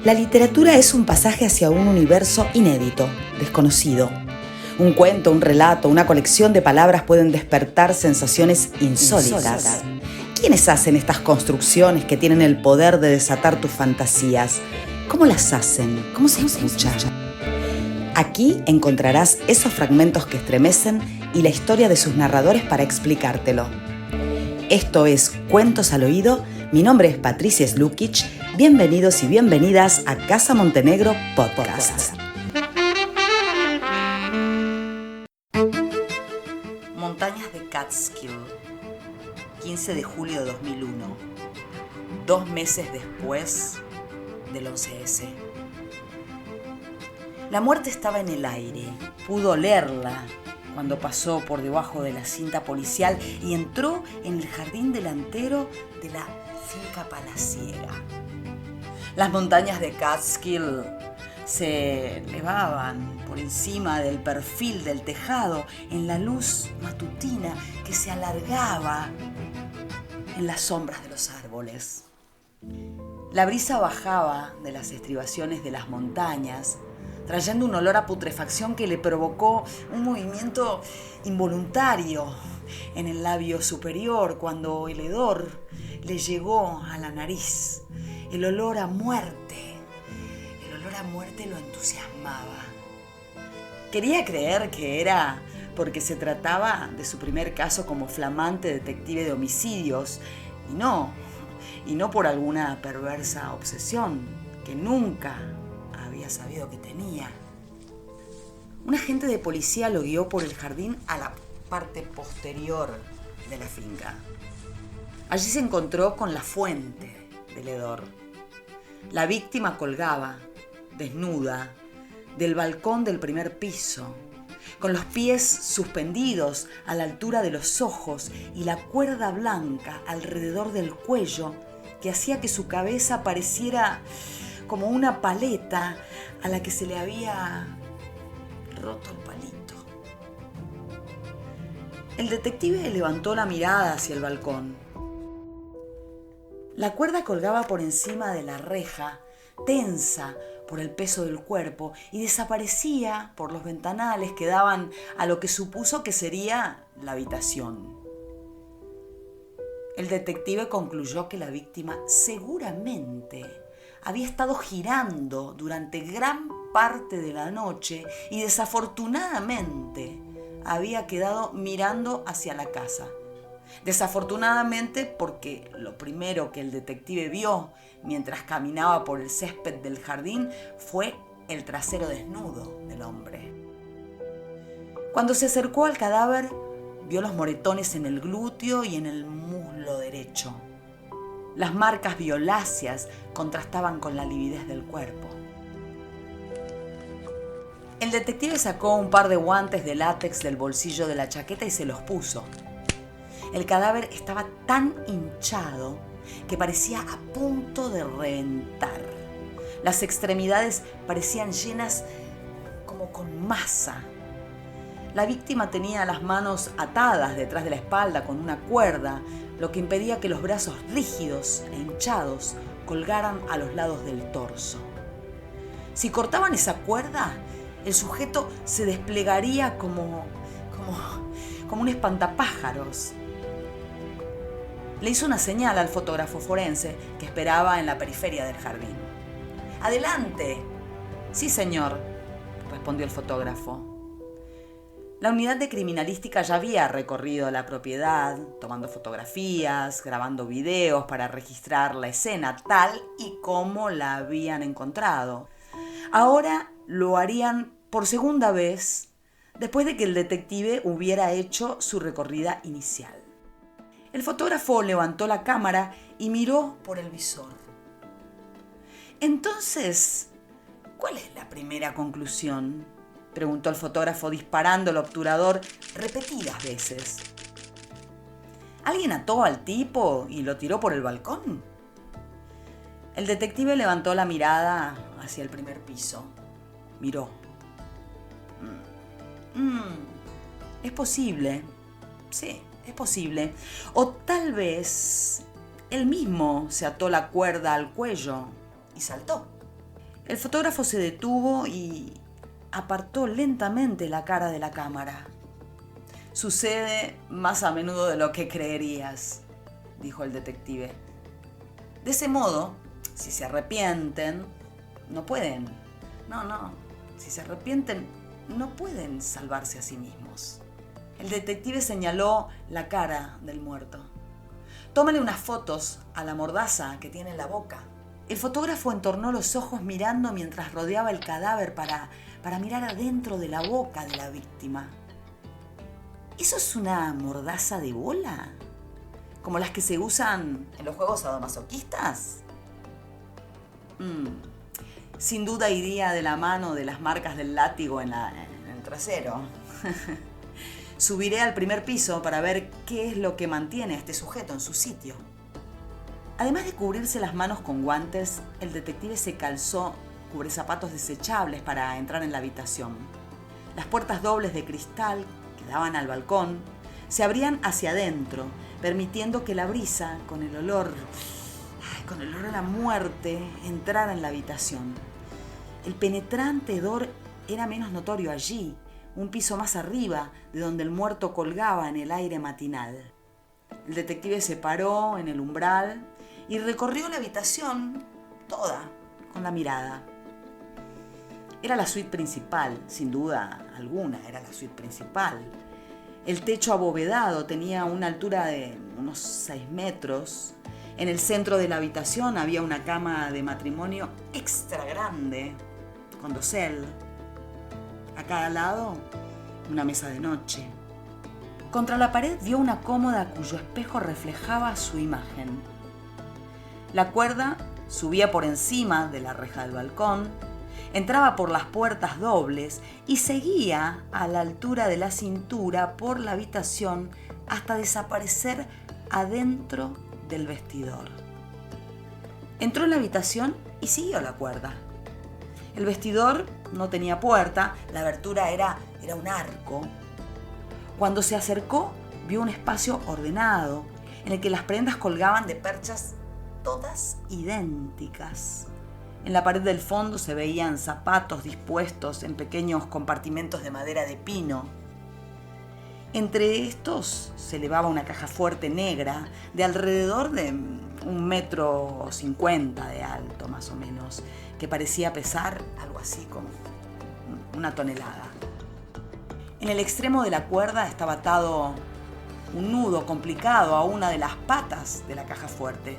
La literatura es un pasaje hacia un universo inédito, desconocido. Un cuento, un relato, una colección de palabras pueden despertar sensaciones insólitas. ¿Quiénes hacen estas construcciones que tienen el poder de desatar tus fantasías? ¿Cómo las hacen? ¿Cómo se escuchan? Aquí encontrarás esos fragmentos que estremecen y la historia de sus narradores para explicártelo. Esto es Cuentos al Oído. Mi nombre es Patricia Slukic. Bienvenidos y bienvenidas a Casa Montenegro Podcast. Montañas de Catskill, 15 de julio de 2001, 2 meses después del 11S. La muerte estaba en el aire, pudo olerla cuando pasó por debajo de la cinta policial y entró en el jardín delantero de la finca palaciega. Las montañas de Catskill se elevaban por encima del perfil del tejado en la luz matutina que se alargaba en las sombras de los árboles. La brisa bajaba de las estribaciones de las montañas, trayendo un olor a putrefacción que le provocó un movimiento involuntario en el labio superior cuando el hedor le llegó a la nariz. El olor a muerte lo entusiasmaba. Quería creer que era porque se trataba de su primer caso como flamante detective de homicidios y no por alguna perversa obsesión que nunca había sabido que tenía. Un agente de policía lo guió por el jardín a la parte posterior de la finca. Allí se encontró con la fuente del hedor. La víctima colgaba, desnuda, del balcón del primer piso, con los pies suspendidos a la altura de los ojos y la cuerda blanca alrededor del cuello que hacía que su cabeza pareciera como una paleta a la que se le había roto el palito. El detective levantó la mirada hacia el balcón. La cuerda colgaba por encima de la reja, tensa por el peso del cuerpo, y desaparecía por los ventanales que daban a lo que supuso que sería la habitación. El detective concluyó que la víctima seguramente había estado girando durante gran parte de la noche y desafortunadamente había quedado mirando hacia la casa. Desafortunadamente porque lo primero que el detective vio mientras caminaba por el césped del jardín fue el trasero desnudo del hombre. Cuando se acercó al cadáver, vio los moretones en el glúteo y en el muslo derecho. Las marcas violáceas contrastaban con la lividez del cuerpo. El detective sacó un par de guantes de látex del bolsillo de la chaqueta y se los puso. El cadáver estaba tan hinchado que parecía a punto de reventar. Las extremidades parecían llenas como con masa. La víctima tenía las manos atadas detrás de la espalda con una cuerda, lo que impedía que los brazos rígidos e hinchados colgaran a los lados del torso. Si cortaban esa cuerda, el sujeto se desplegaría como un espantapájaros. Le hizo una señal al fotógrafo forense que esperaba en la periferia del jardín. ¡Adelante! Sí, señor, respondió el fotógrafo. La unidad de criminalística ya había recorrido la propiedad, tomando fotografías, grabando videos para registrar la escena tal y como la habían encontrado. Ahora lo harían por segunda vez después de que el detective hubiera hecho su recorrida inicial. El fotógrafo levantó la cámara y miró por el visor. Entonces, ¿cuál es la primera conclusión?, preguntó el fotógrafo disparando el obturador repetidas veces. ¿Alguien ató al tipo y lo tiró por el balcón? El detective levantó la mirada hacia el primer piso. Miró. Es posible. Sí, es posible. O tal vez él mismo se ató la cuerda al cuello y saltó. El fotógrafo se detuvo y apartó lentamente la cara de la cámara. «Sucede más a menudo de lo que creerías», dijo el detective. «De ese modo, si se arrepienten, no pueden. Si se arrepienten, no pueden salvarse a sí mismos». El detective señaló la cara del muerto. «Tómale unas fotos a la mordaza que tiene en la boca». El fotógrafo entornó los ojos mirando mientras rodeaba el cadáver para mirar adentro de la boca de la víctima. ¿Eso es una mordaza de bola? ¿Como las que se usan en los juegos sadomasoquistas? Sin duda iría de la mano de las marcas del látigo en el trasero. Subiré al primer piso para ver qué es lo que mantiene a este sujeto en su sitio. Además de cubrirse las manos con guantes, el detective se calzó cubrezapatos desechables para entrar en la habitación. Las puertas dobles de cristal que daban al balcón se abrían hacia adentro, permitiendo que la brisa, con el olor a la muerte, entrara en la habitación. El penetrante hedor era menos notorio allí, un piso más arriba de donde el muerto colgaba en el aire matinal. El detective se paró en el umbral y recorrió la habitación toda con la mirada. Era la suite principal, sin duda alguna, era la suite principal. El techo abovedado tenía una altura de unos 6 metros. En el centro de la habitación había una cama de matrimonio extra grande, con dosel. A cada lado, una mesa de noche. Contra la pared vio una cómoda cuyo espejo reflejaba su imagen. La cuerda subía por encima de la reja del balcón, entraba por las puertas dobles y seguía a la altura de la cintura por la habitación hasta desaparecer adentro del vestidor. Entró en la habitación y siguió la cuerda. El vestidor no tenía puerta, la abertura era un arco. Cuando se acercó, vio un espacio ordenado en el que las prendas colgaban de perchas todas idénticas. En la pared del fondo se veían zapatos dispuestos en pequeños compartimentos de madera de pino. Entre estos se elevaba una caja fuerte negra de alrededor de 1,50 m de alto, más o menos, que parecía pesar algo así como 1 tonelada. En el extremo de la cuerda estaba atado un nudo complicado a una de las patas de la caja fuerte.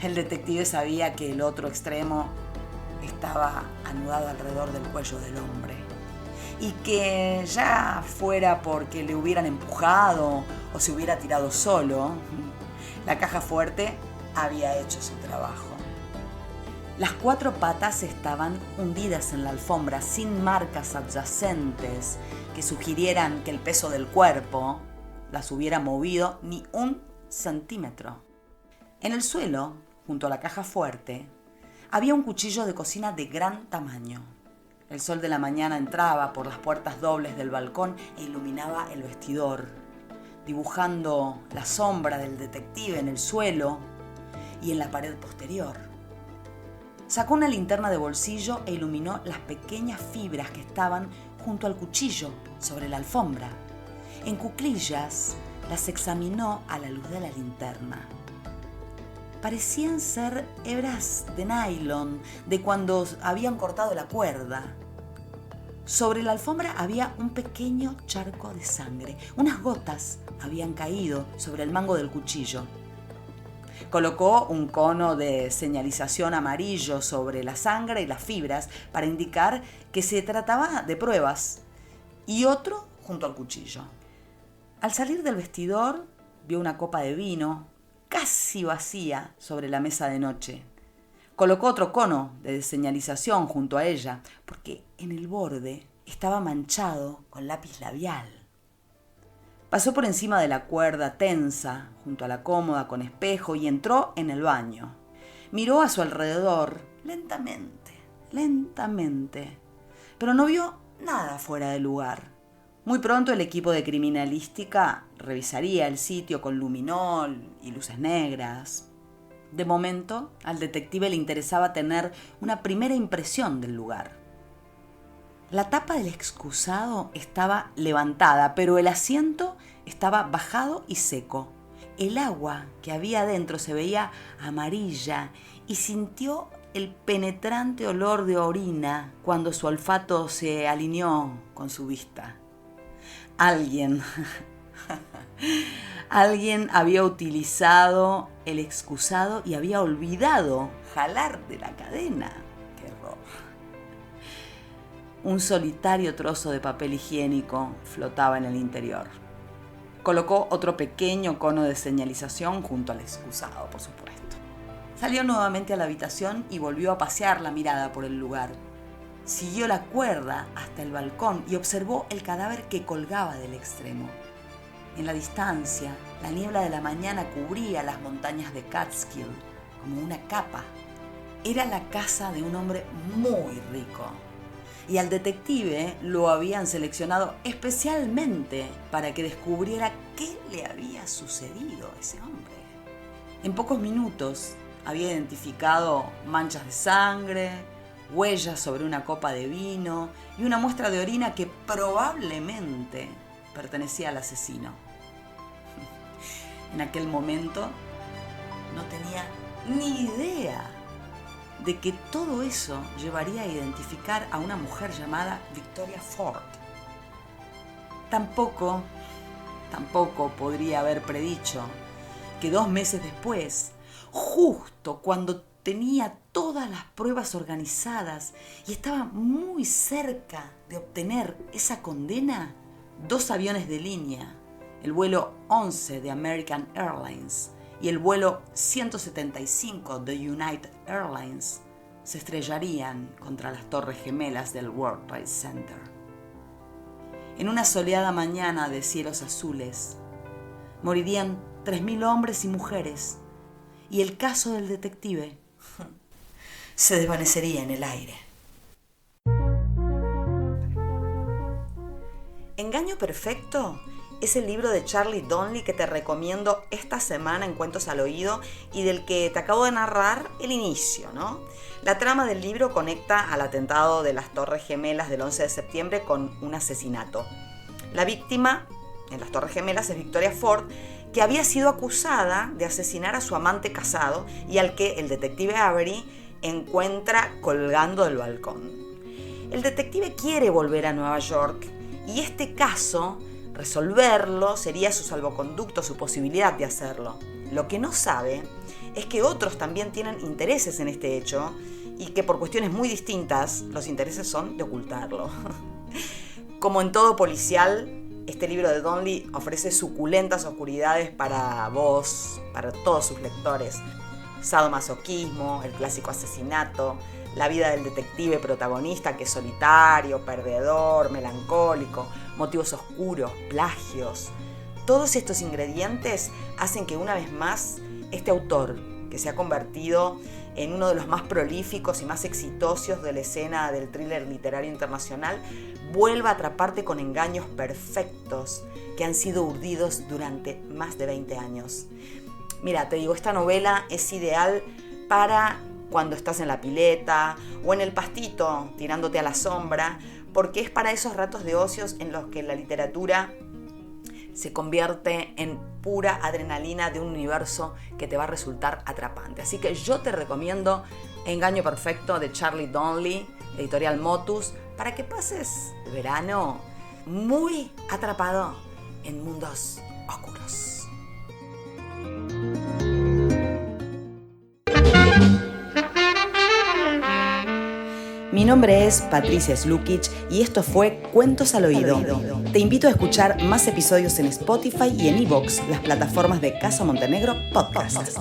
El detective sabía que el otro extremo estaba anudado alrededor del cuello del hombre y que ya fuera porque le hubieran empujado o se hubiera tirado solo, la caja fuerte había hecho su trabajo. Las 4 patas estaban hundidas en la alfombra sin marcas adyacentes que sugirieran que el peso del cuerpo las hubiera movido ni 1 centímetro. En el suelo, junto a la caja fuerte, había un cuchillo de cocina de gran tamaño. El sol de la mañana entraba por las puertas dobles del balcón e iluminaba el vestidor, dibujando la sombra del detective en el suelo y en la pared posterior. Sacó una linterna de bolsillo e iluminó las pequeñas fibras que estaban junto al cuchillo sobre la alfombra. En cuclillas las examinó a la luz de la linterna. Parecían ser hebras de nylon de cuando habían cortado la cuerda. Sobre la alfombra había un pequeño charco de sangre. Unas gotas habían caído sobre el mango del cuchillo. Colocó un cono de señalización amarillo sobre la sangre y las fibras para indicar que se trataba de pruebas y otro junto al cuchillo. Al salir del vestidor, vio una copa de vino casi vacía sobre la mesa de noche. Colocó otro cono de señalización junto a ella, porque en el borde estaba manchado con lápiz labial. Pasó por encima de la cuerda tensa, junto a la cómoda con espejo, y entró en el baño. Miró a su alrededor lentamente, pero no vio nada fuera de lugar. Muy pronto el equipo de criminalística revisaría el sitio con luminol y luces negras. De momento, al detective le interesaba tener una primera impresión del lugar. La tapa del excusado estaba levantada, pero el asiento estaba bajado y seco. El agua que había adentro se veía amarilla y sintió el penetrante olor de orina cuando su olfato se alineó con su vista. Alguien había utilizado el excusado y había olvidado jalar de la cadena. ¡Qué error! Un solitario trozo de papel higiénico flotaba en el interior. Colocó otro pequeño cono de señalización junto al excusado, por supuesto. Salió nuevamente a la habitación y volvió a pasear la mirada por el lugar. Siguió la cuerda hasta el balcón y observó el cadáver que colgaba del extremo. En la distancia, la niebla de la mañana cubría las montañas de Catskill como una capa. Era la casa de un hombre muy rico. Y al detective lo habían seleccionado especialmente para que descubriera qué le había sucedido a ese hombre. En pocos minutos había identificado manchas de sangre, huellas sobre una copa de vino y una muestra de orina que probablemente pertenecía al asesino. En aquel momento no tenía ni idea de que todo eso llevaría a identificar a una mujer llamada Victoria Ford. Tampoco podría haber predicho que 2 meses después, justo cuando tenía todas las pruebas organizadas y estaba muy cerca de obtener esa condena, 2 aviones de línea, el vuelo 11 de American Airlines y el vuelo 175 de United Airlines se estrellarían contra las torres gemelas del World Trade Center. En una soleada mañana de cielos azules, morirían 3.000 hombres y mujeres, y el caso del detective se desvanecería en el aire. Engaño Perfecto es el libro de Charlie Donnelly que te recomiendo esta semana en Cuentos al Oído y del que te acabo de narrar el inicio, ¿no? La trama del libro conecta al atentado de las Torres Gemelas del 11 de septiembre con un asesinato. La víctima en las Torres Gemelas es Victoria Ford, que había sido acusada de asesinar a su amante casado y al que el detective Avery encuentra colgando del balcón. El detective quiere volver a Nueva York y este caso, resolverlo, sería su salvoconducto, su posibilidad de hacerlo. Lo que no sabe es que otros también tienen intereses en este hecho y que por cuestiones muy distintas los intereses son de ocultarlo. Como en todo policial, este libro de Donnelly ofrece suculentas oscuridades para vos, para todos sus lectores. Sadomasoquismo, el clásico asesinato, la vida del detective protagonista que es solitario, perdedor, melancólico, motivos oscuros, plagios. Todos estos ingredientes hacen que una vez más este autor, que se ha convertido en uno de los más prolíficos y más exitosos de la escena del thriller literario internacional, vuelva a atraparte con engaños perfectos que han sido urdidos durante más de 20 años. Mira, te digo, esta novela es ideal para cuando estás en la pileta o en el pastito tirándote a la sombra, porque es para esos ratos de ocios en los que la literatura se convierte en pura adrenalina de un universo que te va a resultar atrapante. Así que yo te recomiendo Engaño Perfecto de Charlie Donnelly, editorial Motus, para que pases el verano muy atrapado en mundos oscuros. Mi nombre es Patricia Slukic y esto fue Cuentos al Oído. Te invito a escuchar más episodios en Spotify y en iVoox, las plataformas de Caso Montenegro Podcast.